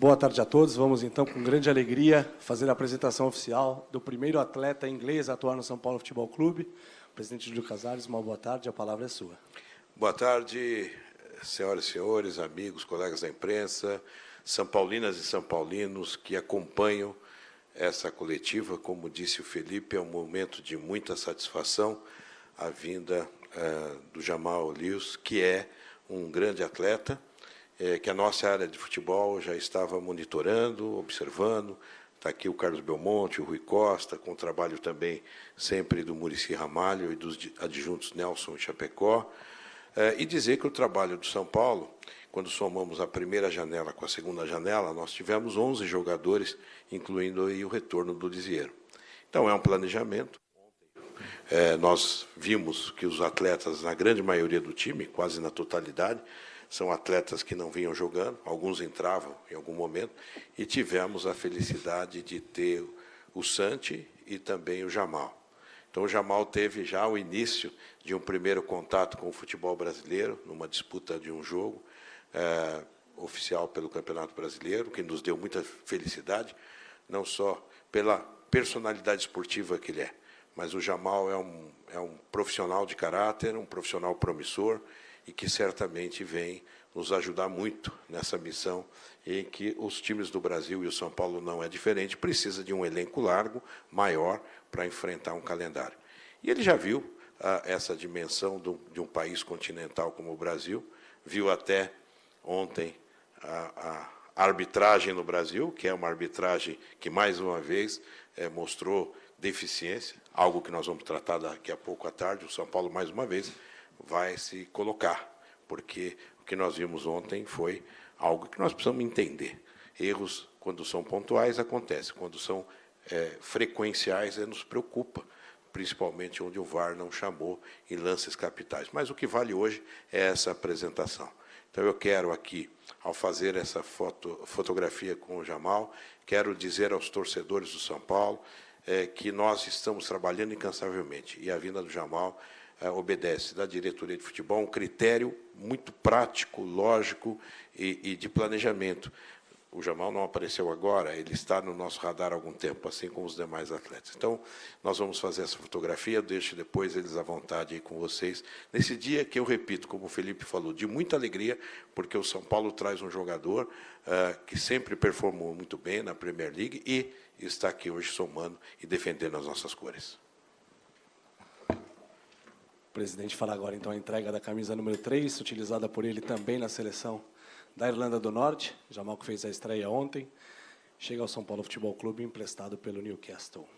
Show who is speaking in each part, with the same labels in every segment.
Speaker 1: Boa tarde a todos. Vamos, então, com grande alegria, fazer a apresentação oficial do primeiro atleta inglês a atuar no São Paulo Futebol Clube. Presidente Júlio Casares, uma boa tarde, a palavra é sua.
Speaker 2: Boa tarde, senhoras e senhores, amigos, colegas da imprensa, são paulinas e são paulinos que acompanham essa coletiva. Como disse o Felipe, é um momento de muita satisfação a vinda do Jamal Lewis, que é um grande atleta, que a nossa área de futebol já estava monitorando, observando. Está aqui o Carlos Belmonte, o Rui Costa, com o trabalho também sempre do Muricy Ramalho e dos adjuntos Nelson e Chapecó. E dizer que o trabalho do São Paulo, quando somamos a primeira janela com a segunda janela, nós tivemos 11 jogadores, incluindo aí o retorno do Lisieiro. Então, é um planejamento. Nós vimos que os atletas, na grande maioria do time, quase na totalidade, são atletas que não vinham jogando, alguns entravam em algum momento, e tivemos a felicidade de ter o Santi e também o Jamal. Então, o Jamal teve já o início de um primeiro contato com o futebol brasileiro, numa disputa de um jogo oficial pelo Campeonato Brasileiro, que nos deu muita felicidade, não só pela personalidade esportiva que ele é, mas o Jamal é um profissional de caráter, um profissional promissor, e que certamente vem nos ajudar muito nessa missão em que os times do Brasil, e o São Paulo não é diferente, precisa de um elenco largo, maior, para enfrentar um calendário. E ele já viu essa dimensão de um país continental como o Brasil, viu até ontem a arbitragem no Brasil, que é uma arbitragem que, mais uma vez, mostrou deficiência, algo que nós vamos tratar daqui a pouco à tarde. O São Paulo, mais uma vez, vai se colocar, porque o que nós vimos ontem foi algo que nós precisamos entender. Erros, quando são pontuais, acontecem. Quando são frequenciais, nos preocupa, principalmente onde o VAR não chamou em lances capitais. Mas o que vale hoje é essa apresentação. Então, eu quero aqui, ao fazer essa fotografia com o Jamal, quero dizer aos torcedores do São Paulo que nós estamos trabalhando incansavelmente, e a vinda do Jamal obedece da diretoria de futebol um critério muito prático, lógico e de planejamento. O Jamal não apareceu agora, ele está no nosso radar há algum tempo, assim como os demais atletas. Então, nós vamos fazer essa fotografia, deixo depois eles à vontade aí com vocês, nesse dia que eu repito, como o Felipe falou, de muita alegria, porque o São Paulo traz um jogador que sempre performou muito bem na Premier League e está aqui hoje somando e defendendo as nossas cores.
Speaker 1: O presidente fala agora, então, a entrega da camisa número 3, utilizada por ele também na seleção da Irlanda do Norte. Jamal, que fez a estreia ontem, chega ao São Paulo Futebol Clube, emprestado pelo Newcastle.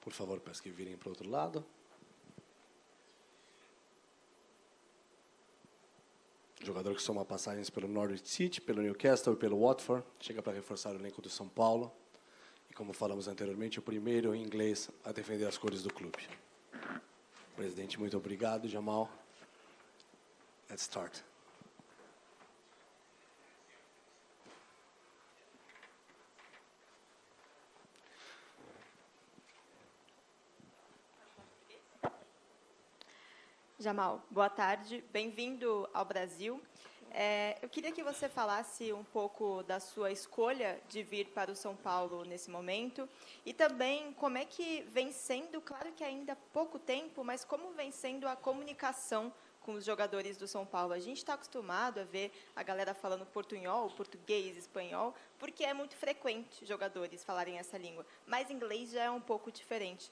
Speaker 1: Por favor, peço que virem para o outro lado. Jogador que soma passagens pelo Norwich City, pelo Newcastle e pelo Watford, chega para reforçar o elenco do São Paulo. E, como falamos anteriormente, o primeiro inglês a defender as cores do clube. Presidente, muito obrigado. Jamal, let's start.
Speaker 3: Jamal, boa tarde. Bem-vindo ao Brasil. Eu queria que você falasse um pouco da sua escolha de vir para o São Paulo nesse momento e também como é que vem sendo, claro que ainda há pouco tempo, mas como vem sendo a comunicação com os jogadores do São Paulo. A gente está acostumado a ver a galera falando portunhol, português, espanhol, porque é muito frequente jogadores falarem essa língua, mas inglês já é um pouco diferente.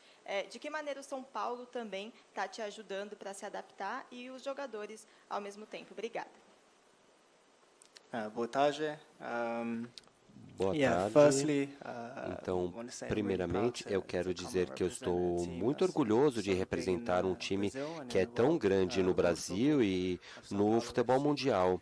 Speaker 3: De que maneira o São Paulo também está te ajudando para se adaptar e os jogadores ao mesmo tempo? Obrigada.
Speaker 4: Boa tarde.
Speaker 5: Boa tarde. Então, primeiramente, eu quero dizer que eu estou muito orgulhoso de representar um time que é tão grande no Brasil e no futebol mundial,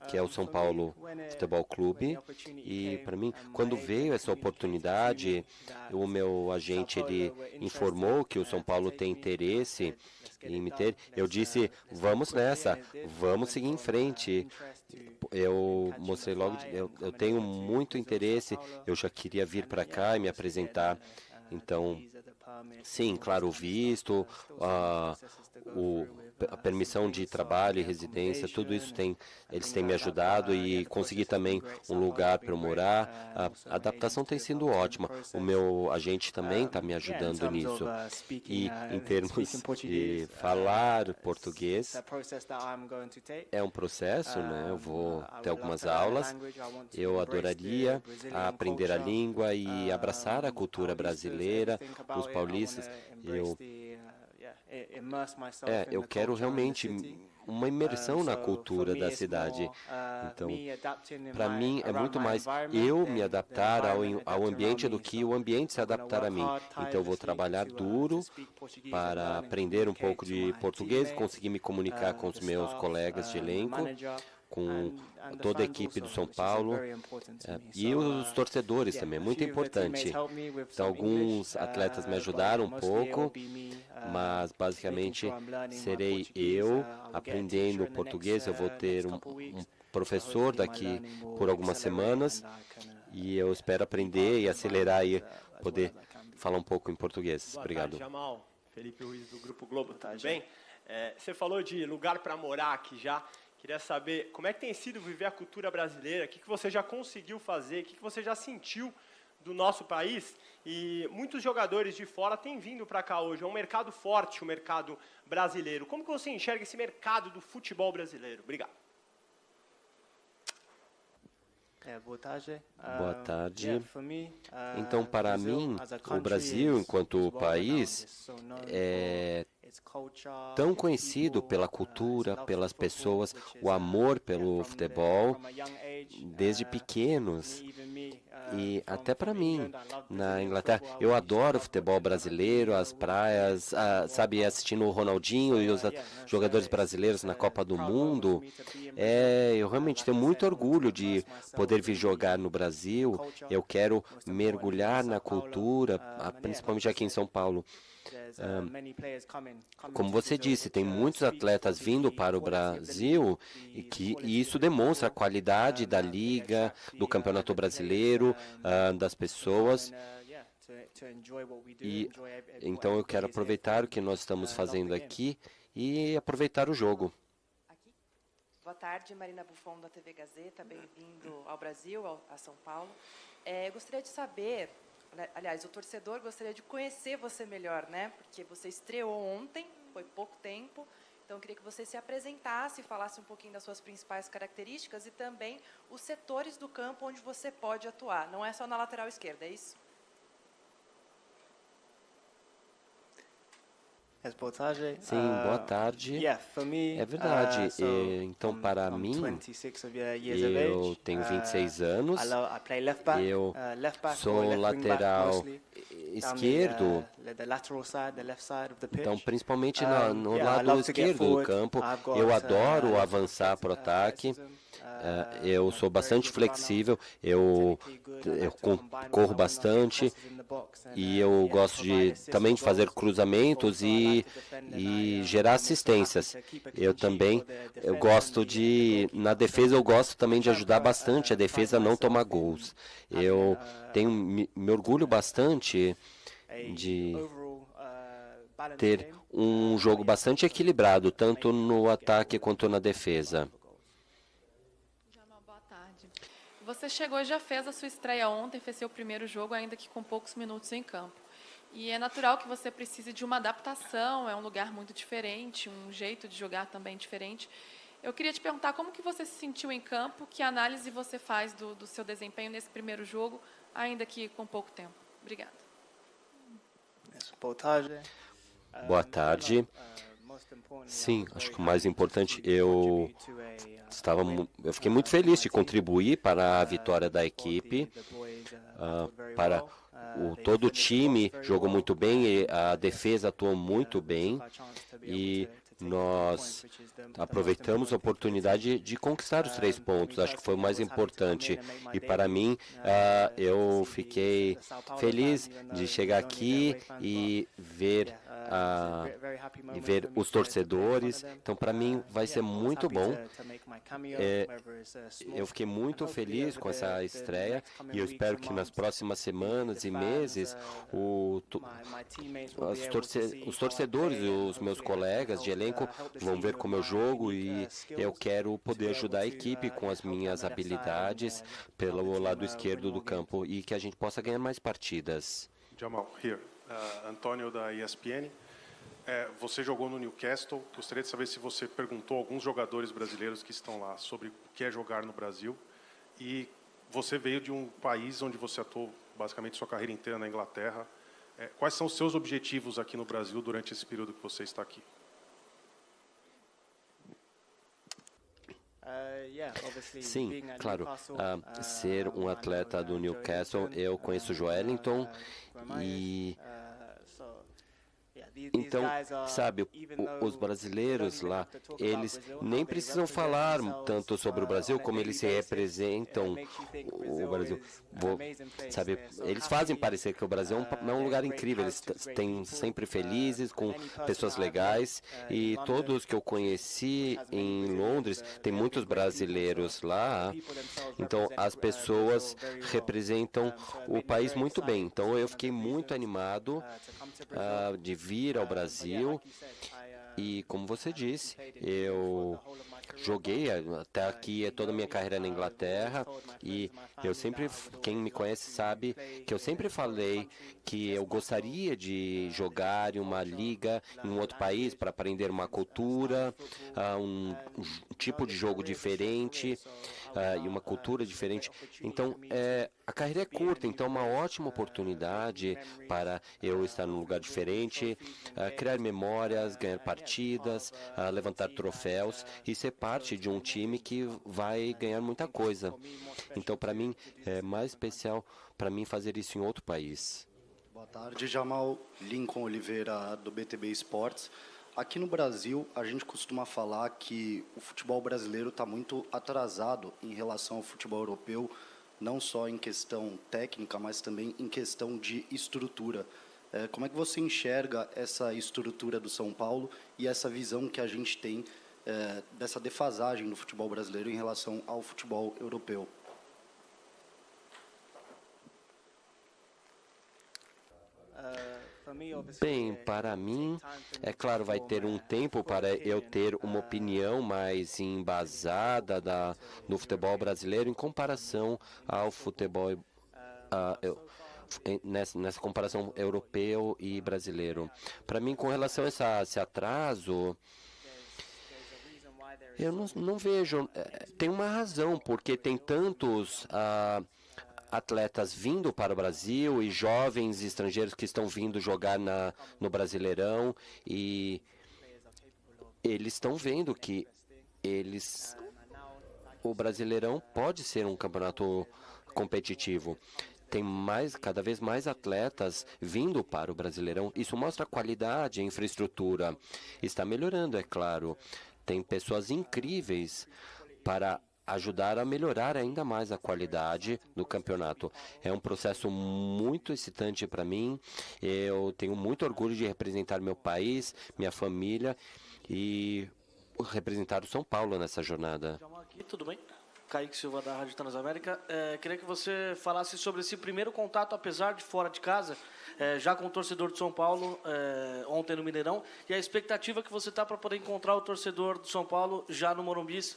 Speaker 5: que é o São Paulo Futebol Clube. E, para mim, quando veio essa oportunidade, o meu agente ele informou que o São Paulo tem interesse em me ter. Eu disse, vamos nessa, vamos seguir em frente. Eu mostrei logo, eu tenho muito interesse, eu já queria vir para cá e me apresentar. Então, sim, claro, o visto, a permissão de trabalho e residência, tudo isso eles têm me ajudado e consegui também um lugar para eu morar. A adaptação tem sido ótima. O meu agente também está me ajudando nisso. E em termos de falar português, é um processo, né? Eu vou ter algumas aulas. Eu adoraria aprender a língua e abraçar a cultura brasileira, os paulistas. Eu quero realmente uma imersão na cultura da cidade. Então, para mim, é muito mais eu me adaptar ao ambiente do que o ambiente se adaptar a mim. Então, eu vou trabalhar duro para aprender um pouco de português, conseguir me comunicar com os meus colegas de elenco, com toda a equipe do São Paulo e os torcedores também, muito importante. Então, alguns atletas me ajudaram um pouco, mas basicamente serei eu aprendendo português. Eu vou ter um professor daqui por algumas semanas e eu espero aprender e acelerar e poder falar um pouco em português. Obrigado.
Speaker 4: Jamal, Felipe Ruiz do Grupo Globo, tudo bem? Você falou de lugar para morar aqui já. Queria saber como é que tem sido viver a cultura brasileira, o que você já conseguiu fazer, o que você já sentiu do nosso país. E muitos jogadores de fora têm vindo para cá hoje. É um mercado forte, o mercado brasileiro. Como que você enxerga esse mercado do futebol brasileiro? Obrigado.
Speaker 5: Boa tarde. Então, para mim, o Brasil, enquanto país, é tão conhecido pela cultura, pelas pessoas, o amor pelo futebol, desde pequenos. E até para mim, na Inglaterra, eu adoro o futebol brasileiro, as praias, sabe, assistindo o Ronaldinho e os jogadores brasileiros na Copa do Mundo. Eu realmente tenho muito orgulho de poder vir jogar no Brasil. Eu quero mergulhar na cultura, principalmente aqui em São Paulo. Como você disse, tem muitos atletas vindo para o Brasil e isso demonstra a qualidade da liga, do campeonato brasileiro, das pessoas. E então eu quero aproveitar o que nós estamos fazendo aqui e aproveitar o jogo.
Speaker 6: Boa tarde, Marina Buffon da TV Gazeta, bem-vindo ao Brasil, a São Paulo. Gostaria de saber, aliás, o torcedor gostaria de conhecer você melhor, né? Porque você estreou ontem, foi pouco tempo, então eu queria que você se apresentasse, falasse um pouquinho das suas principais características e também os setores do campo onde você pode atuar. Não é só na lateral esquerda, é isso?
Speaker 5: Sim, boa tarde. É verdade. Então, para mim, eu tenho 26 anos, eu sou lateral esquerdo, então, principalmente no lado esquerdo do campo, eu adoro avançar para o ataque. Eu sou bastante flexível, eu corro bastante e eu gosto também de fazer cruzamentos e gerar assistências. Eu gosto na defesa eu gosto também de ajudar bastante a defesa a não tomar gols. Eu me orgulho bastante de ter um jogo bastante equilibrado, tanto no ataque quanto na defesa.
Speaker 7: Você chegou e já fez a sua estreia ontem, fez seu primeiro jogo, ainda que com poucos minutos em campo. E é natural que você precise de uma adaptação, é um lugar muito diferente, um jeito de jogar também diferente. Eu queria te perguntar como que você se sentiu em campo, que análise você faz do seu desempenho nesse primeiro jogo, ainda que com pouco tempo. Obrigada.
Speaker 5: Boa tarde. Sim, acho que o mais importante, eu fiquei muito feliz de contribuir para a vitória da equipe, todo o time jogou muito bem, e a defesa atuou muito bem e nós aproveitamos a oportunidade de conquistar os 3 pontos, acho que foi o mais importante. E para mim, eu fiquei feliz de chegar aqui e ver e ver os torcedores. Então, para mim, vai ser muito bom. Eu fiquei muito feliz com essa estreia e eu espero que nas próximas semanas e meses os torcedores e os meus colegas de elenco vão ver como eu jogo e eu quero poder ajudar a equipe com as minhas habilidades pelo lado esquerdo do campo e que a gente possa ganhar mais partidas.
Speaker 8: Jamal, here. Antônio da ESPN. Você jogou no Newcastle. Gostaria de saber se você perguntou a alguns jogadores brasileiros que estão lá sobre o que é jogar no Brasil. E você veio de um país onde você atuou basicamente sua carreira inteira na Inglaterra. Quais são os seus objetivos aqui no Brasil durante esse período que você está aqui?
Speaker 5: Sim, claro. Ser um atleta do Newcastle, eu conheço o Joelinton e então, sabe, os brasileiros lá, eles nem precisam falar tanto sobre o Brasil como eles se representam o Brasil. Sabe, eles fazem parecer que o Brasil é um lugar incrível, eles têm sempre felizes, com pessoas legais, e todos que eu conheci em Londres, tem muitos brasileiros lá, então as pessoas representam o país muito bem. Então eu fiquei muito animado de vir ao Brasil e, como você disse, eu joguei até aqui toda a minha carreira na Inglaterra e quem me conhece sabe que eu sempre falei que eu gostaria de jogar em uma liga em um outro país para aprender uma cultura, um tipo de jogo diferente e uma cultura diferente. Então, a carreira é curta, então é uma ótima oportunidade para eu estar num lugar diferente, criar memórias, ganhar partidas, levantar troféus e ser parte de um time que vai ganhar muita coisa. Então, para mim, é mais especial para mim fazer isso em outro país.
Speaker 9: Boa tarde, Jamal. Lincoln Oliveira, do BTB Esportes. Aqui no Brasil, a gente costuma falar que o futebol brasileiro está muito atrasado em relação ao futebol europeu, não só em questão técnica, mas também em questão de estrutura. Como é que você enxerga essa estrutura do São Paulo e essa visão que a gente tem dessa defasagem do futebol brasileiro em relação ao futebol europeu?
Speaker 5: Bem, para mim, é claro, vai ter um tempo para eu ter uma opinião mais embasada do futebol brasileiro em comparação ao futebol, nessa comparação europeu e brasileiro. Para mim, com relação a esse atraso, eu não vejo. Tem uma razão, porque tem tantos atletas vindo para o Brasil e jovens estrangeiros que estão vindo jogar no Brasileirão e eles estão vendo que o Brasileirão pode ser um campeonato competitivo. Tem cada vez mais atletas vindo para o Brasileirão. Isso mostra a qualidade, a infraestrutura. Está melhorando, é claro. Tem pessoas incríveis para ajudar a melhorar ainda mais a qualidade do campeonato. É um processo muito excitante para mim. Eu tenho muito orgulho de representar meu país, minha família e representar o São Paulo nessa jornada.
Speaker 10: Tudo bem? Kaique Silva, da Rádio Transamérica. Queria que você falasse sobre esse primeiro contato, apesar de fora de casa, já com o torcedor de São Paulo, ontem no Mineirão, e a expectativa que você está para poder encontrar o torcedor do São Paulo já no Morumbis,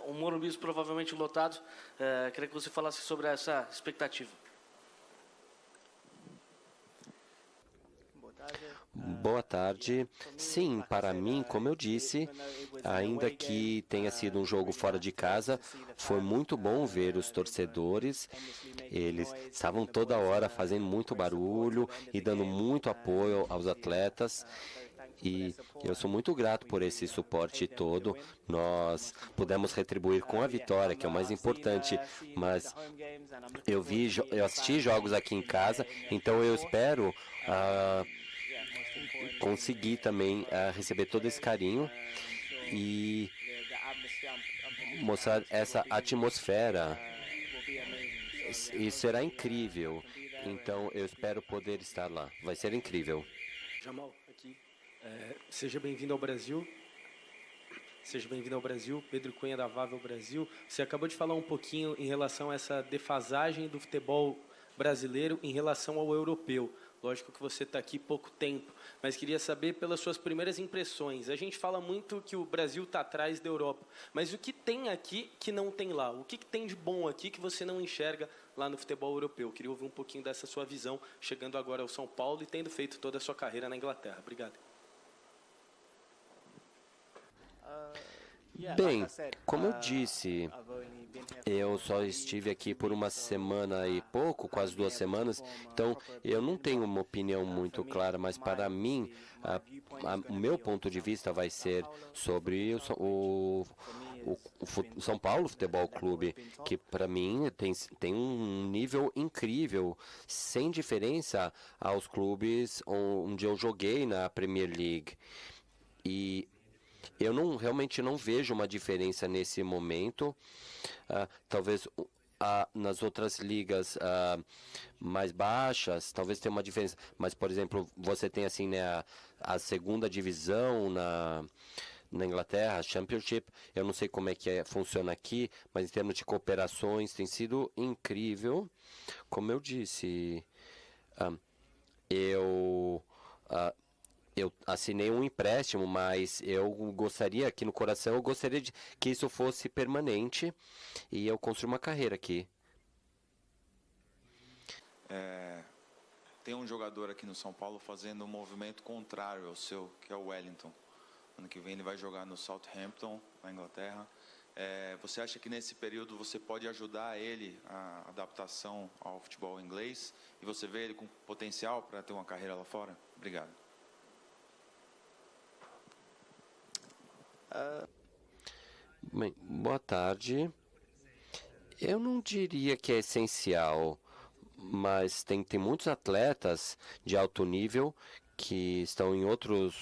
Speaker 10: um Morumbis provavelmente lotado. Queria que você falasse sobre essa expectativa.
Speaker 5: Boa tarde. Sim, para mim, como eu disse, ainda que tenha sido um jogo fora de casa, foi muito bom ver os torcedores. Eles estavam toda hora fazendo muito barulho e dando muito apoio aos atletas. E eu sou muito grato por esse suporte todo. Nós pudemos retribuir com a vitória, que é o mais importante, mas eu assisti jogos aqui em casa, então eu espero conseguir também receber todo esse carinho e mostrar essa atmosfera. E será incrível. Então eu espero poder estar lá. Vai ser incrível.
Speaker 11: Jamal,
Speaker 10: aqui.
Speaker 11: Seja bem-vindo ao Brasil. Seja bem-vindo ao Brasil. Pedro Cunha, da Vável Brasil. Você acabou de falar um pouquinho em relação a essa defasagem do futebol brasileiro em relação ao europeu. Lógico que você está aqui pouco tempo, mas queria saber pelas suas primeiras impressões. A gente fala muito que o Brasil está atrás da Europa, mas o que tem aqui que não tem lá? O que tem de bom aqui que você não enxerga lá no futebol europeu? Queria ouvir um pouquinho dessa sua visão, chegando agora ao São Paulo e tendo feito toda a sua carreira na Inglaterra. Obrigado.
Speaker 5: Bem, como eu disse, eu só estive aqui por uma semana e pouco, quase 2 semanas, então eu não tenho uma opinião muito clara, mas para mim, o meu ponto de vista vai ser sobre o São Paulo Futebol Clube, que para mim tem um nível incrível, sem diferença aos clubes onde eu joguei na Premier League. E eu realmente não vejo uma diferença nesse momento. Talvez nas outras ligas mais baixas, talvez tenha uma diferença. Mas, por exemplo, você tem assim, né, a segunda divisão na Inglaterra, a Championship. Eu não sei como é que funciona aqui, mas em termos de cooperações tem sido incrível. Como eu disse, eu assinei um empréstimo, mas eu gostaria, aqui no coração, eu gostaria de que isso fosse permanente e eu construir uma carreira aqui.
Speaker 12: Tem um jogador aqui no São Paulo fazendo um movimento contrário ao seu, que é o Wellington. Ano que vem ele vai jogar no Southampton, na Inglaterra. Você acha que nesse período você pode ajudar ele a adaptação ao futebol inglês? E você vê ele com potencial para ter uma carreira lá fora? Obrigado.
Speaker 5: Bem, boa tarde. Eu não diria que é essencial, mas tem muitos atletas de alto nível que estão em outros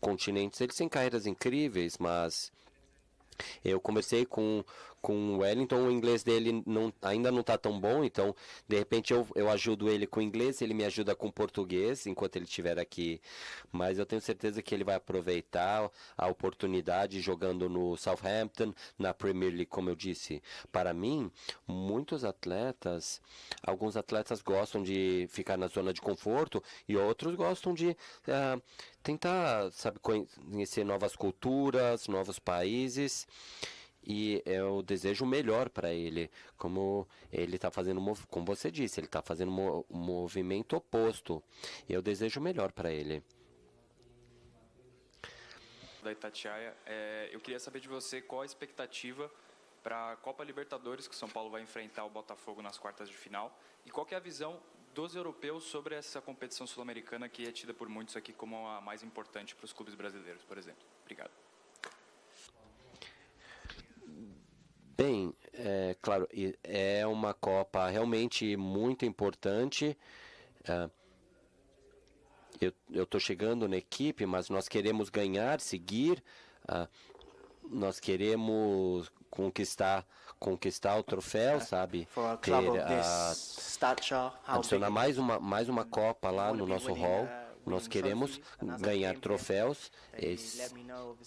Speaker 5: continentes. Eles têm carreiras incríveis, mas eu conversei com o Wellington, o inglês dele ainda não está tão bom, então, de repente, eu ajudo ele com o inglês, ele me ajuda com o português, enquanto ele estiver aqui. Mas eu tenho certeza que ele vai aproveitar a oportunidade jogando no Southampton, na Premier League, como eu disse. Para mim, alguns atletas gostam de ficar na zona de conforto e outros gostam de tentar, conhecer novas culturas, novos países. E eu desejo o melhor para ele, como ele está fazendo, como você disse, ele está fazendo um movimento oposto. Eu desejo o melhor para ele.
Speaker 13: Da Itatiaia, eu queria saber de você qual a expectativa para a Copa Libertadores, que o São Paulo vai enfrentar o Botafogo nas quartas de final, e qual que é a visão dos europeus sobre essa competição sul-americana que é tida por muitos aqui como a mais importante para os clubes brasileiros, por exemplo. Obrigado.
Speaker 5: Bem, claro, é uma Copa realmente muito importante. Eu estou chegando na equipe, mas nós queremos ganhar, seguir. Nós queremos conquistar o troféu, sabe? Adicionar mais uma Copa lá no nosso hall. Nós queremos ganhar troféus.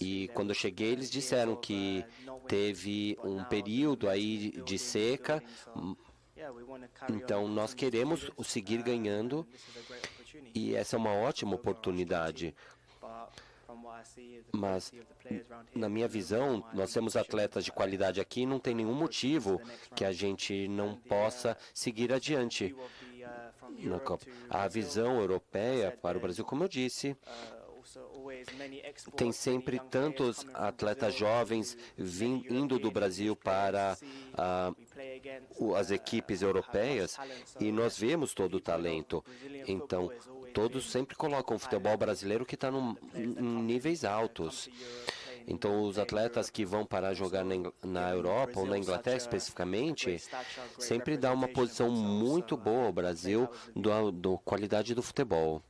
Speaker 5: E quando eu cheguei, eles disseram que teve um período aí de seca. Então, nós queremos seguir ganhando. E essa é uma ótima oportunidade. Mas, na minha visão, nós temos atletas de qualidade aqui e não tem nenhum motivo que a gente não possa seguir adiante na Copa. A visão europeia para o Brasil, como eu disse, tem sempre tantos atletas jovens indo do Brasil para as equipes europeias e nós vemos todo o talento. Então, todos sempre colocam o futebol brasileiro que está em níveis altos. Então, os atletas que vão para jogar na Europa ou na Inglaterra especificamente, sempre dá uma posição muito boa ao Brasil da qualidade do futebol.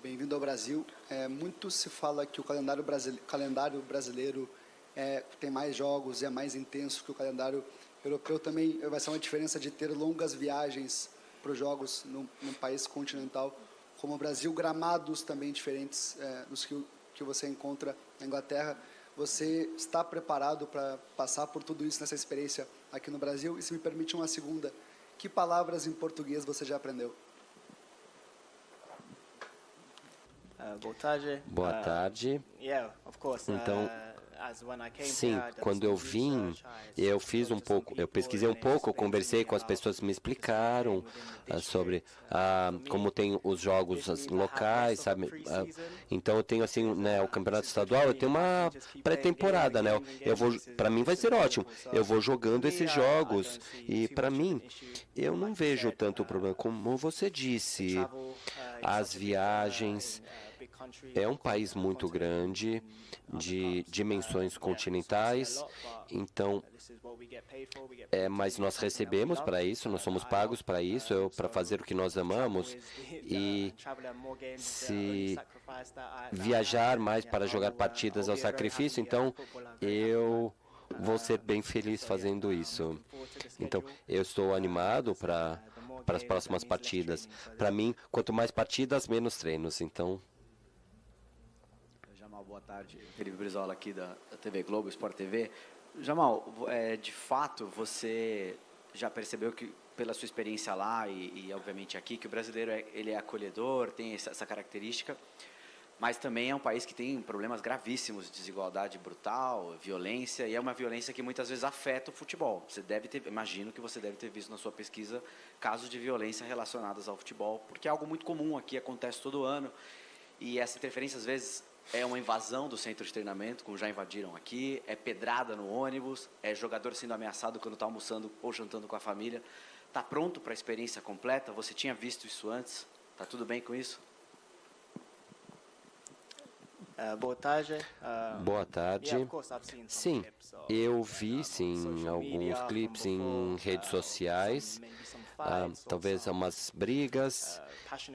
Speaker 14: Bem-vindo ao Brasil. Muito se fala que o calendário brasileiro tem mais jogos e é mais intenso que o calendário europeu. Também vai ser uma diferença de ter longas viagens para os jogos num país continental como o Brasil, gramados também diferentes dos que você encontra na Inglaterra. Você está preparado para passar por tudo isso nessa experiência aqui no Brasil? E se me permite uma segunda, que palavras em português você já aprendeu?
Speaker 15: Boa tarde.
Speaker 5: Boa tarde. Então, sim, quando eu vim, eu fiz um pouco, eu pesquisei um pouco, conversei com as pessoas que me explicaram sobre como tem os jogos locais, sabe? Então eu tenho assim, né, o campeonato estadual, eu tenho uma pré-temporada, né? Para mim vai ser ótimo. Eu vou jogando esses jogos e para mim eu não vejo tanto problema como você disse. As viagens, é um país muito grande, de dimensões continentais, então, mas nós recebemos para isso, nós somos pagos para isso, para fazer o que nós amamos, e se viajar mais para jogar partidas ao sacrifício, então eu vou ser bem feliz fazendo isso. Então, eu estou animado para as próximas partidas. Para mim, quanto mais partidas, menos treinos, então...
Speaker 16: Jamal, boa tarde. Felipe Brizola aqui da TV Globo, Sport TV. Jamal, de fato, você já percebeu que, pela sua experiência lá e obviamente aqui, que o brasileiro ele é acolhedor, tem essa característica, mas também é um país que tem problemas gravíssimos de desigualdade brutal, violência, e é uma violência que muitas vezes afeta o futebol. Você deve ter, imagino que você deve ter visto na sua pesquisa casos de violência relacionados ao futebol, porque é algo muito comum aqui, acontece todo ano, e essa interferência às vezes é uma invasão do centro de treinamento, como já invadiram aqui, é pedrada no ônibus, é jogador sendo ameaçado quando está almoçando ou jantando com a família. Está pronto para a experiência completa? Você tinha visto isso antes? Está tudo bem com isso?
Speaker 15: Boa tarde.
Speaker 5: Boa tarde. Sim, eu vi sim alguns clipes em redes sociais, talvez umas brigas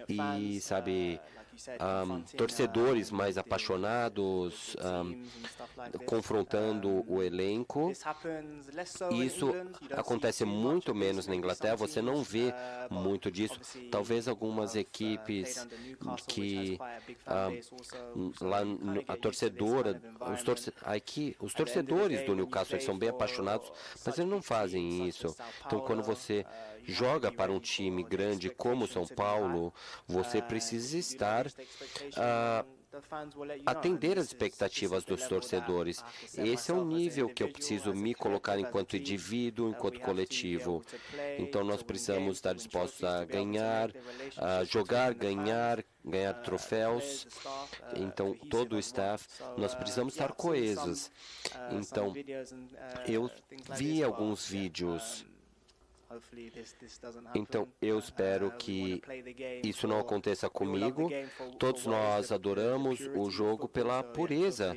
Speaker 5: e, sabe, torcedores mais apaixonados confrontando o elenco. Isso acontece muito menos na Inglaterra, você não vê muito disso. Talvez algumas equipes que lá a torcedora, os torcedores do Newcastle são bem apaixonados, mas eles não fazem isso. Então, quando você joga para um time grande como o São Paulo, você precisa estar atender às expectativas dos torcedores. Esse é o nível que eu preciso me colocar enquanto indivíduo, enquanto coletivo. Então, nós precisamos estar dispostos a ganhar, a jogar, ganhar troféus. Então, todo o staff, nós precisamos estar coesos. Então, eu vi alguns vídeos. Então, eu espero que isso não aconteça comigo. Todos nós adoramos o jogo pela pureza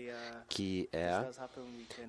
Speaker 5: que é.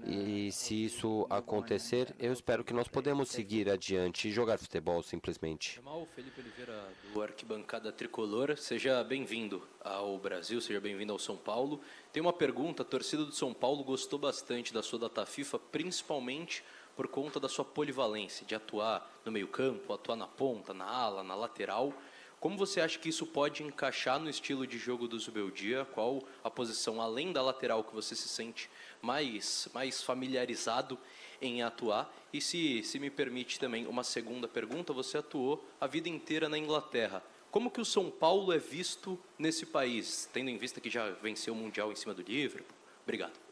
Speaker 5: E se isso acontecer, eu espero que nós podemos seguir adiante e jogar futebol simplesmente.
Speaker 17: Jamal, Felipe Oliveira, do Arquibancada Tricolor. Seja bem-vindo ao Brasil, seja bem-vindo ao São Paulo. Tem uma pergunta: a torcida do São Paulo gostou bastante da sua data FIFA, principalmente por conta da sua polivalência, de atuar no meio-campo, atuar na ponta, na ala, na lateral. Como você acha que isso pode encaixar no estilo de jogo do Zubeldia? Qual a posição, além da lateral, que você se sente mais familiarizado em atuar? E se me permite também uma segunda pergunta, você atuou a vida inteira na Inglaterra. Como que o São Paulo é visto nesse país, tendo em vista que já venceu o Mundial em cima do Liverpool? Obrigado.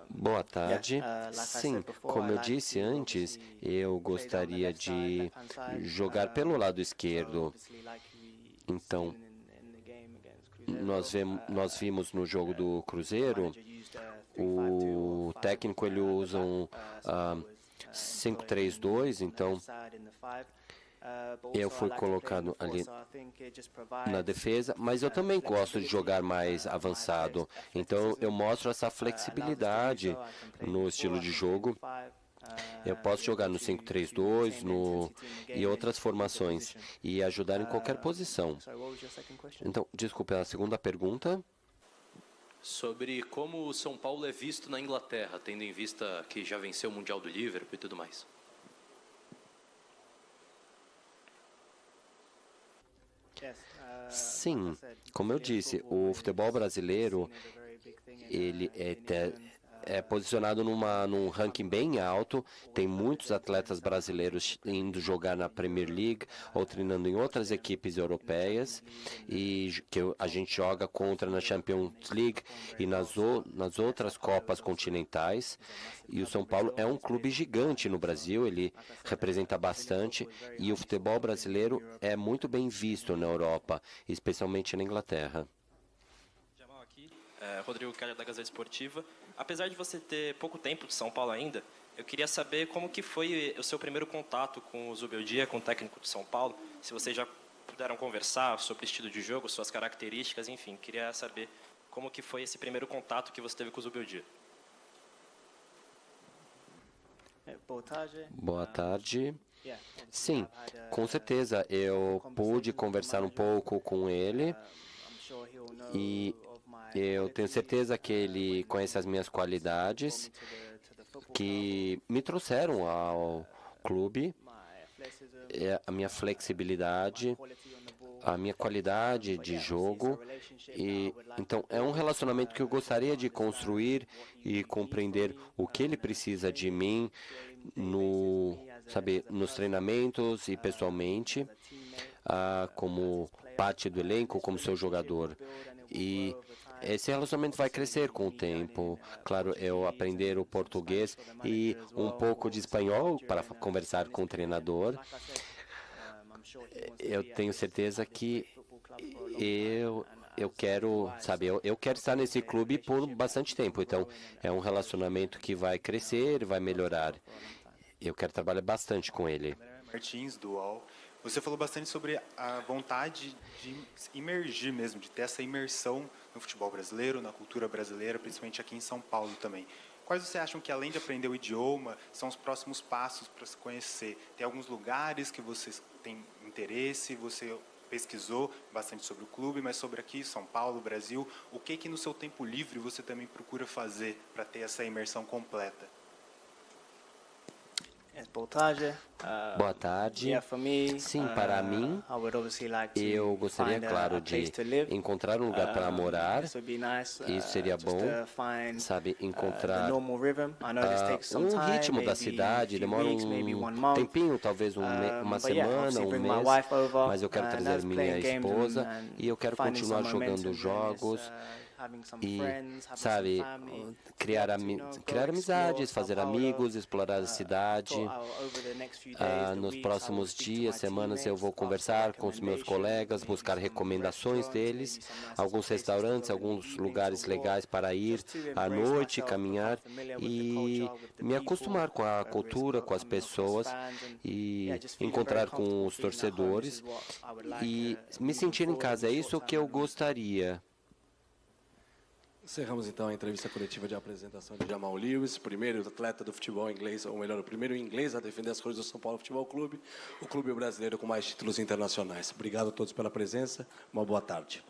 Speaker 5: Boa tarde. Sim, como eu disse antes, eu gostaria de jogar pelo lado esquerdo. Então, nós vimos no jogo do Cruzeiro, o técnico ele usa um 5-3-2, então eu fui colocado ali na defesa, mas eu também gosto de jogar mais avançado. Então, eu mostro essa flexibilidade no estilo de jogo. Eu posso jogar no 5-3-2 e outras formações e ajudar em qualquer posição. Então, desculpe, a segunda pergunta?
Speaker 17: Sobre como o São Paulo é visto na Inglaterra, tendo em vista que já venceu o Mundial do Liverpool e tudo mais.
Speaker 5: Sim, como eu disse, o futebol brasileiro ele é posicionado num ranking bem alto. Tem muitos atletas brasileiros indo jogar na Premier League ou treinando em outras equipes europeias e que a gente joga contra na Champions League e nas outras Copas continentais. E o São Paulo é um clube gigante no Brasil, ele representa bastante e o futebol brasileiro é muito bem visto na Europa, especialmente na Inglaterra.
Speaker 18: Rodrigo Keller, da Gazeta Esportiva. Apesar de você ter pouco tempo de São Paulo ainda, eu queria saber como que foi o seu primeiro contato com o Zubeldia, com o técnico de São Paulo, se vocês já puderam conversar sobre estilo de jogo, suas características, enfim, queria saber como que foi esse primeiro contato que você teve com o Zubeldia.
Speaker 5: Boa tarde. Sim, com certeza, eu pude conversar um pouco com ele e eu tenho certeza que ele conhece as minhas qualidades que me trouxeram ao clube, a minha flexibilidade, a minha qualidade de jogo. E então é um relacionamento que eu gostaria de construir e compreender o que ele precisa de mim nos treinamentos e pessoalmente, como parte do elenco, como seu jogador. E esse relacionamento vai crescer com o tempo. Claro, eu aprender o português e um pouco de espanhol para conversar com o treinador. Eu tenho certeza que eu quero, eu quero estar nesse clube por bastante tempo. Então, é um relacionamento que vai crescer, vai melhorar. Eu quero trabalhar bastante com ele.
Speaker 19: Martins, do UOL. Você falou bastante sobre a vontade de imergir mesmo, de ter essa imersão no futebol brasileiro, na cultura brasileira, principalmente aqui em São Paulo também. Quais você acham que, além de aprender o idioma, são os próximos passos para se conhecer? Tem alguns lugares que você tem interesse, você pesquisou bastante sobre o clube, mas sobre aqui, São Paulo, Brasil, o que no seu tempo livre você também procura fazer para ter essa imersão completa?
Speaker 5: Boa tarde. Sim, para mim, eu gostaria, claro, de encontrar um lugar para morar. Isso seria bom, encontrar um ritmo da cidade. Demora um tempinho, talvez uma semana, um mês, mas eu quero trazer minha esposa e eu quero continuar jogando jogos. E, criar amizades, fazer amigos, explorar a cidade. Nos próximos dias, semanas, eu vou conversar com os meus colegas, buscar recomendações deles, alguns restaurantes, alguns lugares legais para ir à noite, caminhar e me acostumar com a cultura, com as pessoas e encontrar com os torcedores e me sentir em casa. É isso que eu gostaria.
Speaker 1: Encerramos então a entrevista coletiva de apresentação de Jamal Lewis, primeiro atleta do futebol inglês, ou melhor, o primeiro inglês a defender as cores do São Paulo Futebol Clube, o clube brasileiro com mais títulos internacionais. Obrigado a todos pela presença, uma boa tarde.